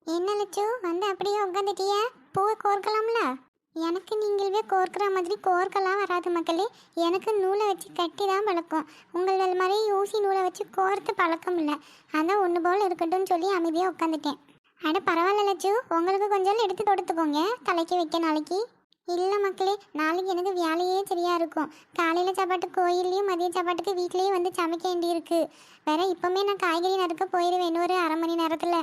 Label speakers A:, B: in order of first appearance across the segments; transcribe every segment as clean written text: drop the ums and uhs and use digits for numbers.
A: என்ன லட்சு வந்து அப்படியே உட்காந்துட்டிய? பூவை கோர்க்கலாம்ல? எனக்கு நீங்களே கோர்க்கிற மாதிரி கோர்க்கலாம் வராது மக்களே. எனக்கு நூலை வச்சு கட்டி தான் பழக்கம். உங்கள் மாதிரி ஊசி நூலை வச்சு கோர்த்து பழக்கம் இல்லை. அதான் ஒன்று போல் இருக்கட்டும்னு சொல்லி அமைதியாக உட்காந்துட்டேன். அட பரவாயில்ல லட்சு, உங்களுக்கு கொஞ்சம் எடுத்து கொடுத்துக்கோங்க தலைக்கு வைக்க நாளைக்கு. இல்லை மக்களே, நாளைக்கு எனக்கு வேலையே சரியாக இருக்கும். காலையில் சாப்பாட்டு கோயில்லையும் மதிய சாப்பாட்டுக்கு வீட்லேயும் வந்து சமைக்க வேண்டியிருக்கு. வேற இப்போவுமே நான் காய்கறி நறுக்க போயிடுவேன் இன்னொரு அரை மணி நேரத்தில்.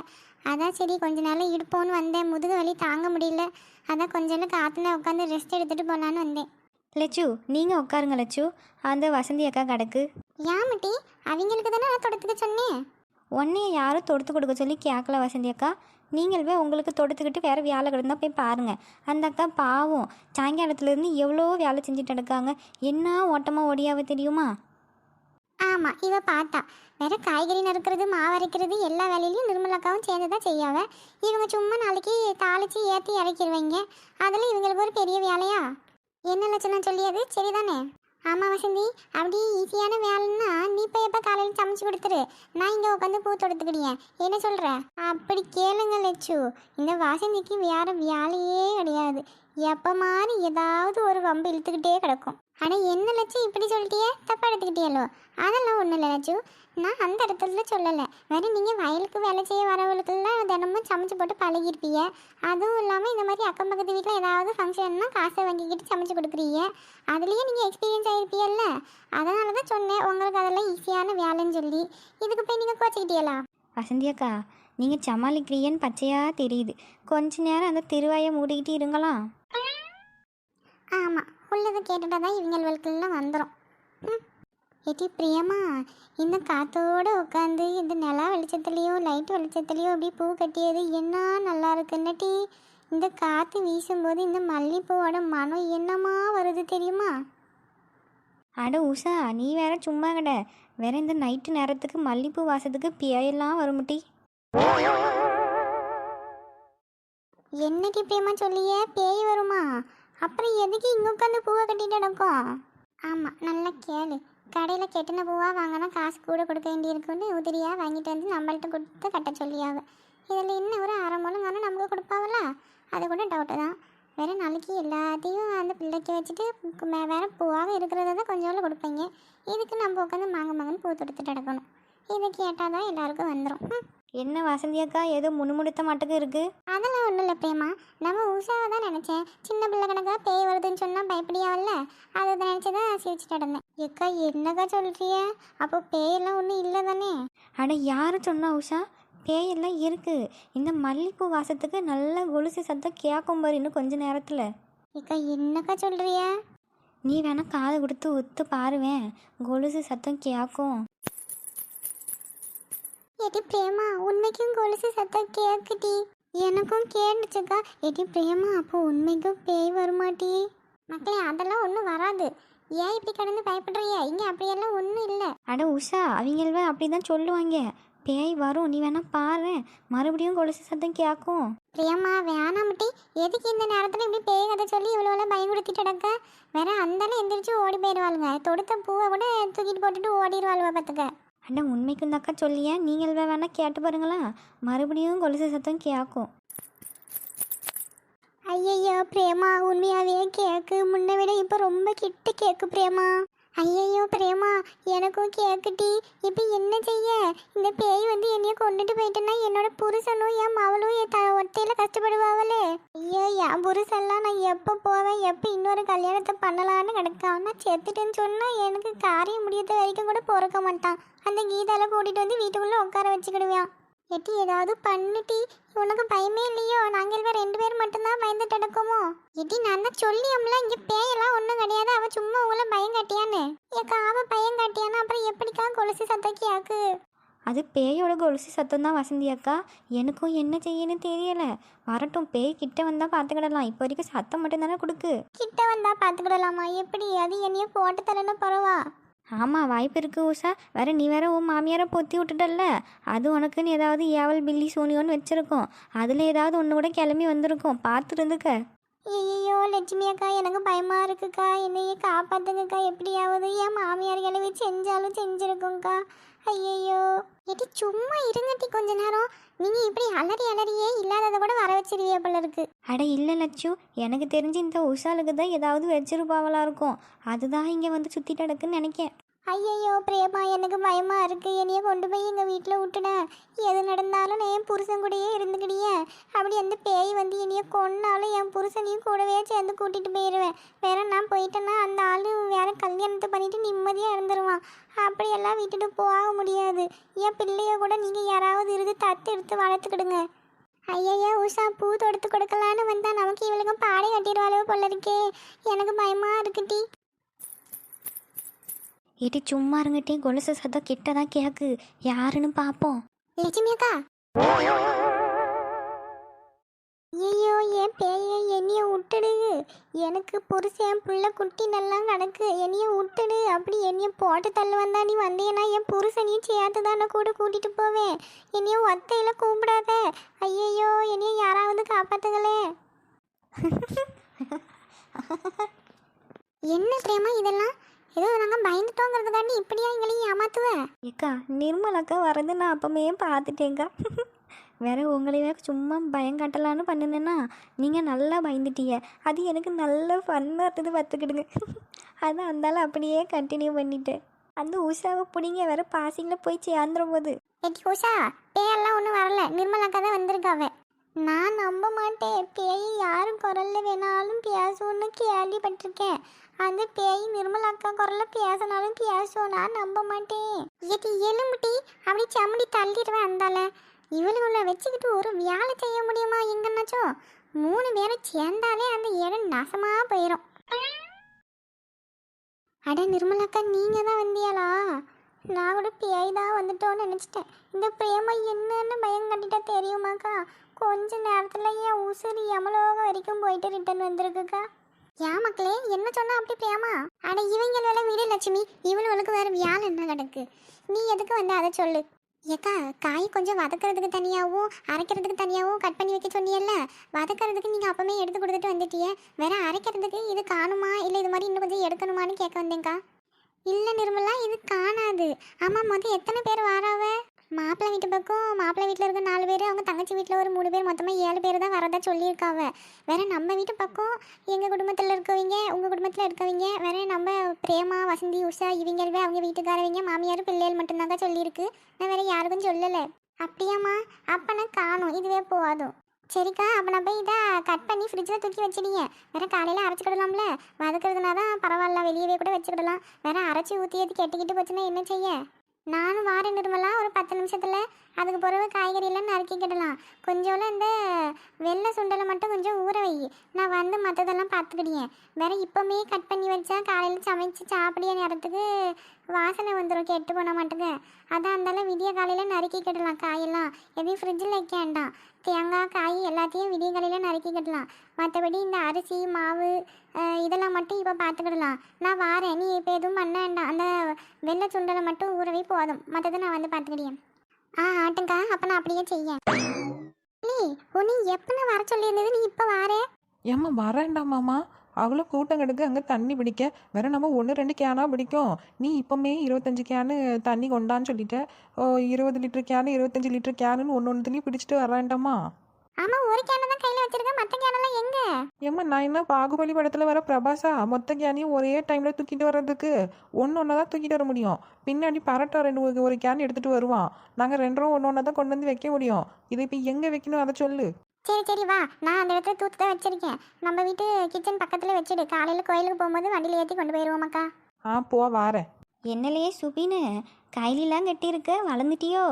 A: அதான் சரி கொஞ்ச நாள் இடுப்போன்னு வந்தேன். முதுகு வலி தாங்க முடியல. அதான் கொஞ்ச நேரம் காற்றுல உட்காந்து ரெஸ்ட் எடுத்துகிட்டு போகலான்னு வந்தேன்.
B: லட்சு நீங்கள் உட்காருங்க லட்சு. அந்த வசந்தி அக்கா கிடக்கு.
A: ஏமாட்டி அவங்களுக்கு தானே நான் தொடத்துக்க சொன்னேன்.
B: உன்னைய யாரும் தொடுத்து கொடுக்க சொல்லி கேட்கல வசந்தி அக்கா. நீங்கள் போய் உங்களுக்கு தொடுத்துக்கிட்டு வேறு வேலை கிடந்தா போய் பாருங்கள். அந்த அக்கா பாவம் சாயங்காலத்துலேருந்து எவ்வளோ வேலை செஞ்சுட்டு இருக்காங்க. என்ன ஓட்டமாக ஓடியாவ தெரியுமா?
A: ஆமாம், இவ பார்த்தா வேற காய்கறி நறுக்கிறது மாவு அரைக்கிறது எல்லா வேலையிலையும் நிர்மலாக்காவும் சேர்ந்து தான் செய்யாவ. இவங்க சும்மா நாளைக்கு தாளித்து ஏற்றி இறக்கிடுவாங்க. அதில் இவங்களுக்கு ஒரு பெரிய வேலையா? என்ன லட்சணம் சொல்லியது சரிதானே? ஆமாம் வசந்தி, அப்படி ஈஸியான வேலைன்னா நீ இப்போ எப்போ காலையில் சமைச்சு கொடுத்துரு. நான் இங்கே உட்காந்து பூ தொடுத்துக்கிடியேன். என்ன சொல்கிற? அப்படி கேளுங்க லட்சு, இந்த வாசந்திக்கு வேறு வேலையே கிடையாது. எப்போ மாதிரி ஏதாவது ஒரு வம்பு இழுத்துக்கிட்டே கிடக்கும். ஆனால் என்ன லட்சு இப்படி சொல்லிட்டியே, தப்பா எடுத்துக்கிட்டியலோ? அதெல்லாம் ஒன்றும் இல்லை லட்சு, நான் அந்த இடத்துல சொல்லலை. வேறு நீங்கள் வயலுக்கு வேலை செய்ய வரவங்களுக்கெல்லாம் தினமும் சமைச்சு போட்டு பழகிருப்பீங்க. அதுவும் இல்லாமல் இந்த மாதிரி அக்கம் பக்கத்து வீட்டில் ஏதாவது ஃபங்க்ஷன்னா காசை வாங்கிக்கிட்டு சமைச்சு கொடுக்குறீங்க. அதுலேயே நீங்கள் எக்ஸ்பீரியன்ஸ் ஆகிருப்பீங்கல்ல. அதனால தான் சொன்னேன் உங்களுக்கு அதெல்லாம் ஈஸியான வேலைன்னு சொல்லி. இதுக்கு போய் நீங்கள் கோச்சிக்கிட்டீங்களா?
B: வசந்தி அக்கா, நீங்கள் சமாளிக்கிறீங்கன்னு பச்சையாக தெரியுது. கொஞ்ச நேரம் அந்த திருவாயை மூடிக்கிட்டு இருங்களா?
A: ஆமாம், உள்ளதை கேட்டுட்டா தான் இவங்களுக்கெல்லாம் வந்துடும். ஏட்டி பிரியமா, இந்த காற்றோடு உட்காந்து இந்த நிலா வெளிச்சத்துலேயோ லைட் வெளிச்சத்துலேயோ அப்படி பூ கட்டியது என்ன நல்லா இருக்குன்னட்டி. இந்த காற்று வீசும்போது இந்த மல்லிப்பூவோட மனம் என்னமா வருது தெரியுமா?
B: அட உஷா, நீ வேற சும்மா கிட. வேற இந்த நைட்டு நேரத்துக்கு மல்லிப்பூ வாசத்துக்கு பேயெல்லாம் வருமுட்டி.
A: என்னட்டி பிரியமா சொல்லிய பேய் வருமா? அப்புறம் எதுக்கு இங்கே உட்காந்து பூவை கட்டிட்டு நடக்கும்? ஆமாம், நல்லா கேளு. கடையில் கெட்டின பூவாக வாங்கினா காசு கூட கொடுக்க வேண்டியிருக்குன்னு உதிரியாக வாங்கிட்டு வந்து நம்மள்கிட்ட கொடுத்து கட்ட சொல்லியாவ. இதில் இன்னும் ஒரு அரை மூலங்கான நமக்கு கொடுப்பாவல, அது கூட டவுட்டு தான். வேறு நாளைக்கு எல்லாத்தையும் அந்த பிள்ளைக்கு வச்சுட்டு வேறு பூவாக இருக்கிறத தான் கொஞ்சோண்டு கொடுப்பீங்க. இதுக்கு நம்ம உட்காந்து மாங்கன்னு பூ தொடுத்துட்டு கிடக்கணும். இதை கேட்டால் தான் எல்லாருக்கும் வந்துடும்.
B: என்ன வசந்தி அக்கா, ஏதோ முணுமுணுத்த மாட்டுக்கு இருக்கு?
A: அதெல்லாம் ஒன்றும் இல்லை பிரேமா, நம்ம உஷாவை தான் நினச்சேன். சின்ன பிள்ளை கணக்கா பேய் வருதுன்னு சொன்னால் பயப்படியாவல்ல, அதை நினச்சி தான் சிரிச்சுட்டு இருந்தேன். ஏக்கா என்னக்கா சொல்கிறிய? அப்போ பேயெல்லாம் ஒன்றும் இல்லை தானே?
B: அட யார் சொன்னா உஷா? பேயெல்லாம் இருக்குது. இந்த மல்லிப்பூ வாசத்துக்கு நல்ல கொலுசு சத்தம் கேட்கும் பாரு இன்னும் கொஞ்ச நேரத்தில்.
A: ஏக்கா என்னக்கா சொல்கிறிய?
B: நீ வேணா காது கொடுத்து ஒத்து பாருவேன், கொலுசு சத்தம் கேட்கும்.
A: ஏடி பிரேமா, உண்மைக்கும் கொலுசு சத்தம் கேட்குடி. எனக்கும் கேட்டுச்சுக்கா. ஏடி பிரேமா, அப்போ உண்மைக்கும் பேய் வருமாட்டி? மக்களே அதெல்லாம் ஒன்றும் வராது. ஏன் இப்படி கடந்து பயப்படுறிய? இங்கே அப்படியெல்லாம் ஒன்றும் இல்லை.
B: அட உஷா, அவங்கள அப்படி தான் சொல்லுவாங்க. பேய் வரும், நீ வேணா பாரு, மறுபடியும் கொலுசு சத்தம் கேட்கும்.
A: பிரியம்மா வேணாமட்டி. எதுக்கு இந்த நேரத்தில் இப்படி பேய் கதை சொல்லி இவ்வளோ பயன்படுத்திட்டு கிடக்க? வேற அந்தாலும் எந்திரிச்சு ஓடி போயிடுவாளுங்க. தொடுத்த பூவை கூட தூக்கிட்டு போட்டுட்டு ஓடிடுவாளுவ பார்த்துக்க.
B: அண்ணா உண்மைக்கும் தாக்கா சொல்லிய, நீங்கள் வேணா கேட்டு பாருங்களா, மறுபடியும் கொலுசு சத்தம் கேட்கும்.
A: ஐயையோ பிரேமா, உண்மையாவே கேக்கு. முன்ன விட இப்போ ரொம்ப கிட்ட கேக்கு பிரேமா. ஐயையோ பிரேமா, எனக்கும் கேக்குட்டி. இப்போ என்ன செய்ய? இந்த பேய் வந்து என்னைய கொண்டுட்டு போயிட்டேன்னா என்னோட புருஷனும் என் மவளும் ஒத்தையில கஷ்டப்படுவாங்களே. ஐயோ, என் புருஷெல்லாம் நான் எப்போ போவேன், எப்போ இன்னொரு கல்யாணத்தை பண்ணலான்னு கிடக்கான். நான் செத்துட்டேன்னு சொன்னால் எனக்கு காரியம் முடியாத வரைக்கும் கூட பொறுக்க மாட்டான். அந்த கீதால கூட்டிகிட்டு வந்து வீட்டுக்குள்ளே உட்கார வச்சுக்கிடுவான். எட்டி ஏதாவது பண்ணிட்டி. உனக்கு பயமே இல்லையோ? நாங்கள் வேறு 2 பேர் மட்டும்தான் பயந்துட்டு நடக்குமோ? எட்டி நான் தான் சொல்லியோம்ல, இங்கே பேயெல்லாம் ஒன்றும் கிடையாது. அவள் சும்மா உங்களை பயம் காட்டியான்னு. ஏக்கா அவள் பயம் காட்டியானா அப்புறம் எப்படிக்கா கொலுசு சத்தக்கியாக்கு?
B: அது பேயோட கொலுசு சத்தம் தான் வசந்தி அக்கா. எனக்கும் என்ன செய்யணும்னு தெரியலை. வரட்டும், பேய் கிட்ட வந்தால் பார்த்துக்கிடலாம். இப்போ வரைக்கும் சத்தம் மட்டும்தானே கொடுக்கு.
A: கிட்ட வந்தால் பார்த்துக்கிடலாமா? எப்படி? அது என்னைய போட்டு தரேன்னு பரவா?
B: ஆமாம், வாய்ப்பு இருக்குது உஷா. வேற நீ வேற உன் மாமியாரை பொத்தி விட்டுட்டல்ல, அது உனக்குன்னு ஏதாவது ஏவல் பில்லி சூனியோன்னு வச்சுருக்கோம். அதில் ஏதாவது ஒன்று கூட கிளம்பி வந்திருக்கோம், பார்த்துருந்துக்க.
A: ஐயோ லட்சுமி அக்கா, எனக்கு பயமாக இருக்குக்கா. என்னையே காப்பாற்றுங்கக்கா. எப்படியாவது என் மாமியார் கிளவி செஞ்சாலும் செஞ்சுருக்கோங்க்கா. ஐயையோ ஏட்டி சும்மா இருங்கட்டி கொஞ்ச நேரம். நீங்க இப்படி அலறி அலறியே இல்லாததை கூட வர வச்சிருவிய போல இருக்கு.
B: அட இல்லை லட்சு, எனக்கு தெரிஞ்சு இந்த உஷாலுக்கு தான் ஏதாவது வச்சிருப்பாவலா இருக்கும். அதுதான் இங்கே வந்து சுற்றிட்டு கிடக்குன்னு நினைக்கேன்.
A: ஐயையோ பிரேமா, எனக்கு பயமா இருக்கு. என்னைய கொண்டு போய் எங்க வீட்டுல விட்டுட. எது நடந்தாலும் நான் என் புருஷன் கூடயே இருந்துக்கிடியே. அப்படி அந்த பேய் வந்து என்னைய கொன்னாலும் என் புருஷனையும் கூடவே சேர்ந்து கூட்டிட்டு போயிடுவேன். வேற நான் போயிட்டேன்னா அந்த ஆளு வேற கல்யாணத்தை பண்ணிட்டு நிம்மதியா இருந்துருவான். அப்படியெல்லாம் விட்டுட்டு போக முடியாது. என் பிள்ளைய கூட நீங்க யாராவது இருந்து தத்து எடுத்து வளர்த்துக்கிடுங்க. ஐயையா உஷா, பூ தொடுத்து கொடுக்கலான்னு வந்தா நமக்கு இவளுக்கும் பாடை கட்டிடுவாளோ போல இருக்கே. எனக்கு பயமா இருக்குட்டி.
B: ஏட்டி சும்மா இருங்கட்டி, கொலுசு சத்தம் கிட்ட தான் கேட்கு. யாருன்னு பார்ப்போம்.
A: லட்சுமி அக்கா. ஐயோ என் பேய என்னைய விட்டுடு. எனக்கு புருஷன் புள்ள குட்டி நல்லா கிடக்கு. என்னைய விட்டுடு. அப்படி என்னைய போட்டு தள்ளு வந்தா நீ வந்தேன்னா என் புருஷனையும் சேர்த்து தானே கூட கூட்டிட்டு போவேன். என்னைய ஒத்தையில கூப்பிடாத. ஐயையோ என்னைய யாராவது காப்பாத்துங்களே. என்ன பிரேமா இதெல்லாம்? ஏதோ நாங்கள் பயந்துட்டோங்கிறதுக்காண்டி இப்படியா எங்களையும் ஏமாத்துவேன்?
B: ஏக்கா, நிர்மலாக்கா வரது நான் அப்பமே பார்த்துட்டேங்க்கா. வேற உங்களையே சும்மா பயம் காட்டலான்னு பண்ணுனேன்னா நீங்கள் நல்லா பயந்துட்டீங்க. அது எனக்கு நல்ல ஃபன்னாக இருந்தது, பார்த்துக்கிடுங்க. அதான் அந்தாலும் அப்படியே கண்டினியூ பண்ணிட்டேன். அந்த உஷாவை பிடிங்க வேற பாசிங்கில் போய் சேர்ந்துடும் போது.
A: ஏட்டி உஷா, பேயெல்லாம் ஒன்றும் வரல. நிர்மலாக்கா தான் வந்திருக்காவ. நான் நம்ப மாட்டேன். பேய் யாரும் குரல்ல வேணாலும் பேசும்னு கேள்விப்பட்டிருக்கேன். அந்த பேய் நிர்மலாக்கா குரல்ல பேசினாலும் பேசும். நான் நம்ப மாட்டேன். ஏட்டி எலும்புட்டி, அப்படி சம்மடி தள்ளிடுவேன். அந்தால இவளுகளை வச்சுக்கிட்டு ஒரு வேலை செய்ய முடியுமா எங்கன்னாச்சும்? 3 பேரும் சேர்ந்தாலே அந்த இடம் நாசமா போயிடும். அட நிர்மலாக்கா, நீங்க தான் வந்தியாளா? நான் கூட பேய் தான் வந்துட்டோன்னு நினச்சிட்டேன். இந்த பிரேமா என்னன்னு பயம் கட்டிட்டா தெரியுமாக்கா? கொஞ்ச நேரத்தில் என் உசுறு எமலோகம் வரைக்கும் போயிட்டு ரிட்டர்ன் வந்திருக்குக்கா. ஏன் மக்களே, என்ன சொன்னா அப்படி பிரேமா? அட இவங்களோட வீடு லட்சுமி, இவளுக்கு வேற வியாழ என்ன கிடக்கு? நீ எதுக்கு வந்து அதை சொல்லு. ஏக்கா, காய் கொஞ்சம் வதக்கிறதுக்கு தனியாகவும் அரைக்கிறதுக்கு தனியாகவும் கட் பண்ணி வைக்க சொன்னியல்ல. வதக்கிறதுக்கு நீங்கள் அப்பவே எடுத்து கொடுத்துட்டு வந்துட்டிய. வேற அரைக்கிறதுக்கு இது காணுமா இல்லை இது மாதிரி இன்னும் கொஞ்சம் எடுக்கணுமான்னு கேட்க வந்தேங்க்கா. இல்லை நிர்மலா, இது காணாது. ஆமாம், மொத்தம் எத்தனை பேர் வாராவ? மாப்பிள்ளை வீட்டு பக்கம் மாப்பிள்ளை வீட்டில் இருக்க 4 பேர், அவங்க தங்கச்சி வீட்டில் ஒரு 3 பேர், மொத்தமாக 7 பேர் தான் வரதா சொல்லியிருக்காவ. வேற நம்ம வீட்டு பக்கம் எங்கள் குடும்பத்தில் இருக்கவங்க, உங்கள் குடும்பத்தில் இருக்கவங்க, வேற நம்ம பிரேமா, வசந்தி, உஷா இவங்களவே அவங்க வீட்டுக்காரவங்க, மாமியார், பிள்ளைகள் மட்டும்தாங்க சொல்லியிருக்கு. நான் வேற யாருக்கும் சொல்லலை. அப்படியாம்மா? அப்போ நான் காணும், இதுவே போதும். சரிக்கா, அப்போ நான் போய் இதை கட் பண்ணி ஃப்ரிட்ஜில் தூக்கி வச்சிடுங்க. வேற காலையில் அரைச்சிக்கிடலாம்ல. வதக்கிறதுனா தான் பரவாயில்ல, வெளியவே கூட வச்சுக்கிடலாம். வேற அரைச்சி ஊற்றி ஏற்றி கெட்டிக்கிட்டு போச்சுன்னா என்ன செய்ய? நானும் வாரேன் நிர்மலா, ஒரு 10 நிமிஷத்தில். அதுக்கு பிறகு காய்கறியெல்லாம் நறுக்கிக்கிடலாம். கொஞ்சோல இந்த வெள்ளை சுண்டலை மட்டும் கொஞ்சம் ஊற வை. நான் வந்து மற்றதெல்லாம் பார்த்துக்கிடியேன். வேற இப்போமே கட் பண்ணி வச்சா காலையில் சமைச்சு சாப்பிடிய நேரத்துக்கு வாசனை வந்துடும், கெட்டு போன மாட்டுங்க. அதான் இருந்தாலும் விடிய காலையில் நறுக்கிக்கிடலாம். காயெல்லாம் எதையும் ஃப்ரிட்ஜில் வைக்க வேண்டாம். தேங்காய், காய் எல்லாத்தையும் விடிய காலையில் நறுக்கிக்கிடலாம். மற்றபடி இந்த அரிசி மாவு இதெல்லாம் மட்டும் இப்போ பார்த்துக்கிடலாம். நான் வாரேன், நீ இப்போ எதுவும் பண்ண வேண்டாம். அந்த வெள்ளை சுண்டலை மட்டும் ஊறவே போதும், மற்றதை நான் வந்து பார்த்துக்கிடியேன். ஆட்டுங்கா, அப்போ நான் அப்படியே செய்ய. நீ உன்னை எப்போ நான் வர சொல்லியிருந்தது, நீ இப்போ வாரே?
C: ஏம்மா வரேண்டாமாம்மா, அவ்வளோ கூட்டம் கிடக்கு அங்கே தண்ணி பிடிக்க. வேற நம்ம 1-2 கேனா பிடிக்கும். நீ இப்போமே 25 கேனு தண்ணி கொண்டான்னு சொல்லிட்ட. 20 லிட்டர் கேனு 25 லிட்டர் கேனுன்னு ஒன்றுத்துலேயும் பிடிச்சிட்டு வரேன்டாமா.
A: ஆமாம், ஒரு கேனை தான் கையில் வச்சிருக்கேன். மற்ற கேனெல்லாம் எங்கே?
C: ஏம்மா, நான் என்ன பாகுபலி படத்தில் வர பிரபாசா? மொத்த கேனையும் ஒரே டைமில் தூக்கிட்டு வர்றதுக்கு ஒன்று தான் தூக்கிட்டு வர முடியும். பின்னாடி பரட்டை ஒரு கேன் எடுத்துகிட்டு வருவான். நாங்கள் 2 ஒன்று தான் கொண்டு வந்து வைக்க முடியும். இதை இப்போ எங்கே வைக்கணும் அதை சொல்லு.
A: சரி சரி வா, நான் அந்த இடத்துல தூத்து தான் வச்சிருக்கேன். நம்ம வீட்டு கிச்சன் பக்கத்தில் வச்சுடு. காலையில் கோயிலுக்கு போகும்போது வண்டியில் ஏற்றி கொண்டு போயிடுவோமாக்கா.
C: போ வாரேன்.
B: என்னலையே சுபின்னு கைலிலாம் கட்டியிருக்க, வளர்ந்துட்டியோ?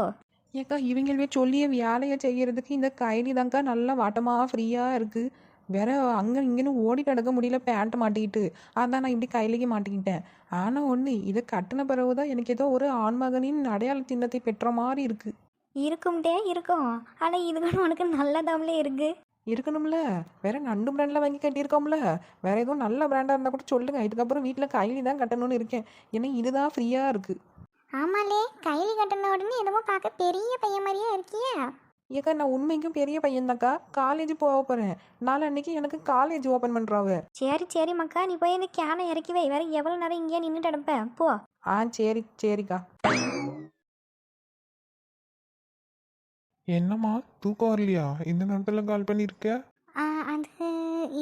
C: ஏக்கா, இவங்களே சொல்லிய வேலையை செய்யறதுக்கு இந்த கைலி தாங்க்கா நல்லா வாட்டமாக ஃப்ரீயாக இருக்குது. வேற அங்கே இங்கேன்னு ஓடி கிடக்க முடியல பேண்ட்டை மாட்டிக்கிட்டு. அதான் நான் இப்படி கையிலேயே மாட்டிக்கிட்டேன். ஆனால் ஒன்று, இதை கட்டின பிறகு தான் எனக்கு ஏதோ ஒரு ஆண்மகனின் அடையாள சின்னத்தை பெற்ற மாதிரி இருக்குது.
B: இருக்கும்டே இருக்கும். ஆனால் இதுக்கு உனக்கு நல்லதாமலே இருக்கு.
C: இருக்கணும்ல, வேற நண்டு பிராண்டில் வாங்கி கட்டியிருக்கோம்ல. வேற எதுவும் நல்ல பிராண்டாக இருந்தால் கூட சொல்லுங்கள். இதுக்கப்புறம் வீட்டில் கைலி தான் கட்டணும்னு இருக்கேன். ஏன்னா இதுதான் ஃப்ரீயாக இருக்குது.
A: ஆமாலே, கைலி கட்டின உடனே என்னமோ பார்க்க பெரிய பையன் மாதிரியே இருக்கியா?
C: ஏக்கா, நான் உண்மைக்கும் பெரிய பையன்தாக்கா. காலேஜ் போக போகிறேன். நாளன்னைக்கு எனக்கு காலேஜ் ஓப்பன் பண்ணுறாவ.
B: சரி சரி மக்கா, நீ போய் இந்த கேனை இறக்கி வை. வேற எவ்வளோ நேரம் இங்கேயே நின்றுட்டு கிடப்பேன், போ.
C: சரி சரிக்கா.
D: என்னம்மா தூக்கம் வரலையா இந்த நேரத்தில் கால் பண்ணியிருக்க?
A: அது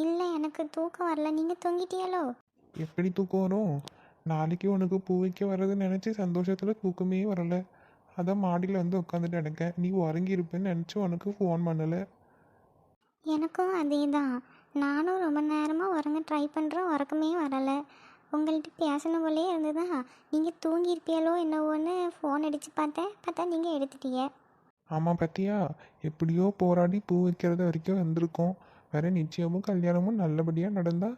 A: இல்லை, எனக்கு தூக்கம் வரல. நீங்கள் தூங்கிட்டியாலோ?
D: எப்படி தூக்கம் வரும்? நாளைக்கு உனக்கு பூ வைக்க வர்றதுன்னு நினச்சி சந்தோஷத்தில் தூக்கமே வரலை. அதான் மாடியில் வந்து உட்காந்துட்டு இருக்கேன். நீ உறங்கி இருப்பேன்னு நினச்சி உனக்கு ஃபோன் பண்ணலை.
A: எனக்கும் அதே தான். நானும் ரொம்ப நேரமாக உறங்க ட்ரை பண்ணுறேன், உறக்கமே வரலை. உங்கள்கிட்ட பேசணும் போலே இருந்ததா, நீங்கள் தூங்கியிருப்பியாலோ என்னவோன்னு ஃபோன் அடித்து பார்த்தா நீங்கள் எடுத்துட்டீங்க.
D: ஆமாம் பார்த்தியா, எப்படியோ போராடி பூ வைக்கிறது வரைக்கும் வந்திருக்கோம். வேற நிச்சயமும் கல்யாணமும் நல்லபடியாக நடந்தால்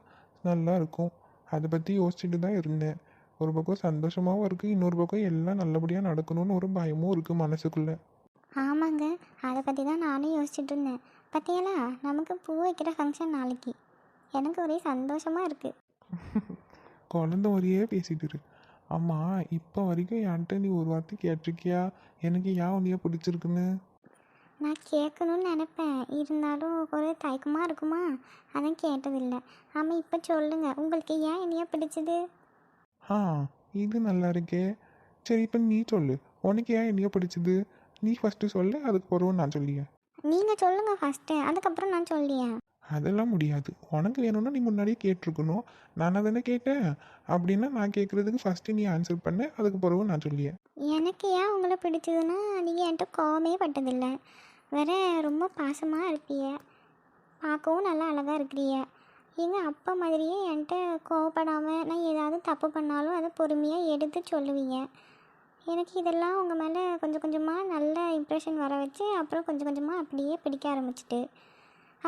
D: நல்லா இருக்கும். அதை பற்றி யோசிச்சுட்டு தான் இருந்தேன். ஒரு பக்கம் சந்தோஷமாகவும் இருக்குது, இன்னொரு பக்கம் எல்லாம் நல்லபடியாக நடக்கணும்னு ஒரு பயமும் இருக்குது மனசுக்குள்ளே.
A: ஆமாங்க, அதை பற்றி தான் நானும் யோசிச்சுட்டு இருந்தேன். பார்த்தியாலா, நமக்கு பூ வைக்கிற ஃபங்க்ஷன் நாளைக்கு. எனக்கு ஒரே சந்தோஷமாக இருக்குது.
D: குழந்த மாதிரியே பேசிட்டு இரு. ஆமாம், இப்போ வரைக்கும் என்கிட்ட நீ ஒரு வார்த்தை கேட்டிருக்கியா எனக்கு ஏன் உன்னைய பிடிச்சிருக்குன்னு?
A: நான் கேட்கணும்னு நினப்பேன், இருந்தாலும் ஒரு தயக்கமாக இருக்குமா, அதான் கேட்டதில்லை. ஆமாம், இப்போ சொல்லுங்கள், உங்களுக்கு ஏன் என்னையா பிடிச்சது?
D: ஆ, இது நல்லா இருக்கே. சரி, இப்போ நீ சொல்லு, உனக்கு ஏன் என்னைய பிடிச்சது? நீ ஃபஸ்ட்டு சொல்லு, அதுக்கு பிறகு நான் சொல்லியே.
A: நீங்கள் சொல்லுங்கள் ஃபஸ்ட்டு, அதுக்கப்புறம் நான் சொல்லியேன்.
D: அதெல்லாம் முடியாது. உனக்கு வேணும்னா நீ முன்னாடியே கேட்டிருக்கணும். நான் தானே கேட்டேன். அப்படின்னா நான் கேட்குறதுக்கு ஃபஸ்ட்டு நீ ஆன்சர் பண்ணு, அதுக்கு பிறகு நான் சொல்லியே.
A: எனக்கு ஏன் உங்களை பிடிச்சதுன்னா, நீங்கள் என்கிட்ட கோவமே பட்டதில்லை. வேற ரொம்ப பாசமாக இருப்பீங்க, பார்க்கவும் நல்லா அழகாக இருக்கிறீங்க. எங்கள் அப்பா மாதிரியே என்கிட்ட கோவப்படாமல் நான் ஏதாவது தப்பு பண்ணாலும் அதை பொறுமையாக எடுத்து சொல்லுவீங்க. எனக்கு இதெல்லாம் உங்கள் மேலே கொஞ்சம் கொஞ்சமாக நல்ல இம்ப்ரெஷன் வர வச்சு, அப்புறம் கொஞ்சம் கொஞ்சமாக அப்படியே பிடிக்க ஆரம்பிச்சிட்டு,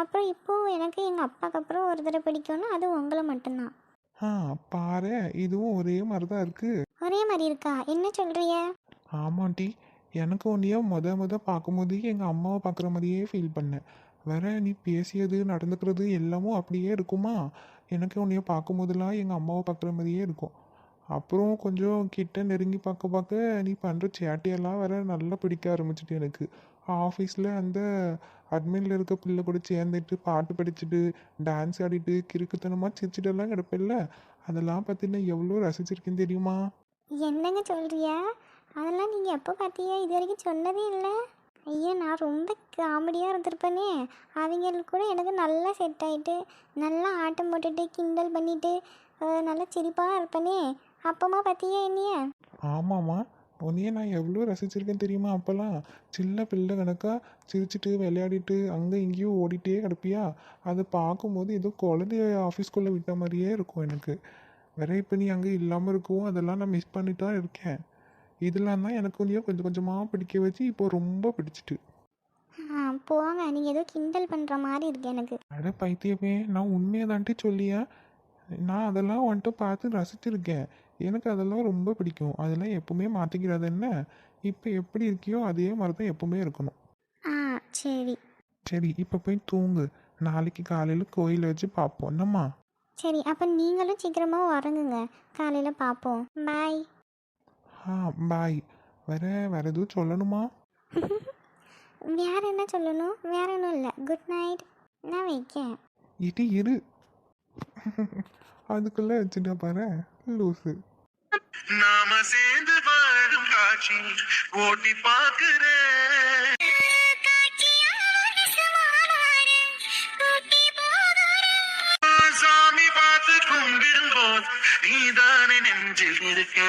A: அப்புறம் இப்போது எனக்கு எங்கள் அப்பாவுக்கு அப்புறம் ஒரு தடவை பிடிக்கும்னா அது உங்களை மட்டும்தான்.
D: ஆ, பாரு, இதுவும் ஒரே மாதிரி தான் இருக்குது.
A: ஒரே மாதிரி இருக்கா? என்ன சொல்கிறிய?
D: ஆமாண்டி, எனக்கு உன்னைய முத பார்க்கும்போது எங்கள் அம்மாவை பார்க்குற மாதிரியே ஃபீல் பண்ணேன். வேற நீ பேசியது நடந்துக்கிறது எல்லாமும் அப்படியே இருக்குமா? எனக்கு உன்னைய பார்க்கும்போதெல்லாம் எங்கள் அம்மாவை பார்க்குற மாதிரியே இருக்கும். அப்புறம் கொஞ்சம் கிட்ட நெருங்கி பார்க்க நீ பண்ணுற சேட்டையெல்லாம் வேற நல்லா பிடிக்க ஆரம்பிச்சிட்டு எனக்கு. ஆஃபீஸில் அந்த அட்மினில் இருக்க பிள்ளை கூட சேர்ந்துட்டு பாட்டு படிச்சுட்டு டான்ஸ் ஆடிட்டு கிறுக்குத்தனமாக சிரிச்சிட்டெல்லாம் கிடப்பில்ல, அதெல்லாம் பார்த்து நான் எவ்வளோ ரசிச்சிருக்கேன் தெரியுமா?
A: என்னங்க சொல்கிறிய? அதெல்லாம் நீங்கள் எப்போ பார்த்தீங்க? இது வரைக்கும் சொன்னதே இல்லை. ஐயோ, நான் ரொம்ப காமெடியாக இருந்திருப்பேனே. அவங்களுக்கு கூட எனக்கு நல்லா செட் ஆகிட்டு, நல்லா ஆட்டம் போட்டுட்டு கிண்டல் பண்ணிட்டு நல்லா சிரிப்பாக இருப்பேனே. அப்பமா பார்த்தியா என்னைய?
D: ஆமாம்மா, உன்னைய நான் எவ்வளோ ரசிச்சிருக்கேன் தெரியுமா? அப்போல்லாம் சின்ன பிள்ளை கணக்கா சிரிச்சிட்டு விளையாடிட்டு அங்கே இங்கேயும் ஓடிட்டே கிடப்பியா? அதை பார்க்கும்போது ஏதோ குழந்தைய ஆஃபீஸ்குள்ளே விட்ட மாதிரியே இருக்கும் எனக்கு. வேற இப்போ நீ அங்கே இல்லாமல் இருக்கவும் அதெல்லாம் நான் மிஸ் பண்ணிட்டு தான் இருக்கேன். இதெல்லாம் தான் எனக்கு உன்னைய கொஞ்சம் கொஞ்சமாக பிடிக்க வச்சு இப்போ ரொம்ப பிடிச்சிட்டு.
A: போங்க, நீங்கள் ஏதோ கிண்டல் பண்ணுற மாதிரி இருக்கு எனக்கு.
D: அட பைத்தியமே, நான் உண்மையை தான்ட்டு சொல்லியா? நான் அதெல்லாம் வந்துட்டு பார்த்து ரசிச்சிருக்கேன். எனக்கு அதெல்லாம் ரொம்ப பிடிக்கும். அதெல்லாம் எப்பவுமே மாற்றிக்கிறது என்ன? இப்போ எப்படி இருக்கியோ அதே மாதிரி தான் எப்பவுமே இருக்கணும்.
A: சரி
D: சரி, இப்போ போய் தூங்கு. நாளைக்கு காலையில் கோயிலை வச்சு பார்ப்போம் என்னம்மா?
A: சரி, அப்போ நீங்களும் சீக்கிரமாக உறங்குங்க, காலையில் பார்ப்போம். பாய்.
D: பாய். வேற எதுவும் சொல்லணுமா?
A: வேற என்ன சொல்லணும்? வேற ஒன்றும் இல்லை. Good night. நான் வைக்கேன்.
D: இது இரு. அதுக்குள்ளே வச்சுட்டா பாரு லூசு.
E: நாம சேர்ந்து வாழும் காட்சி ஓட்டி பார்க்கிறேன். சாமி பார்த்து கும்பிடும் போது நீதானே நெஞ்சில் இருக்க.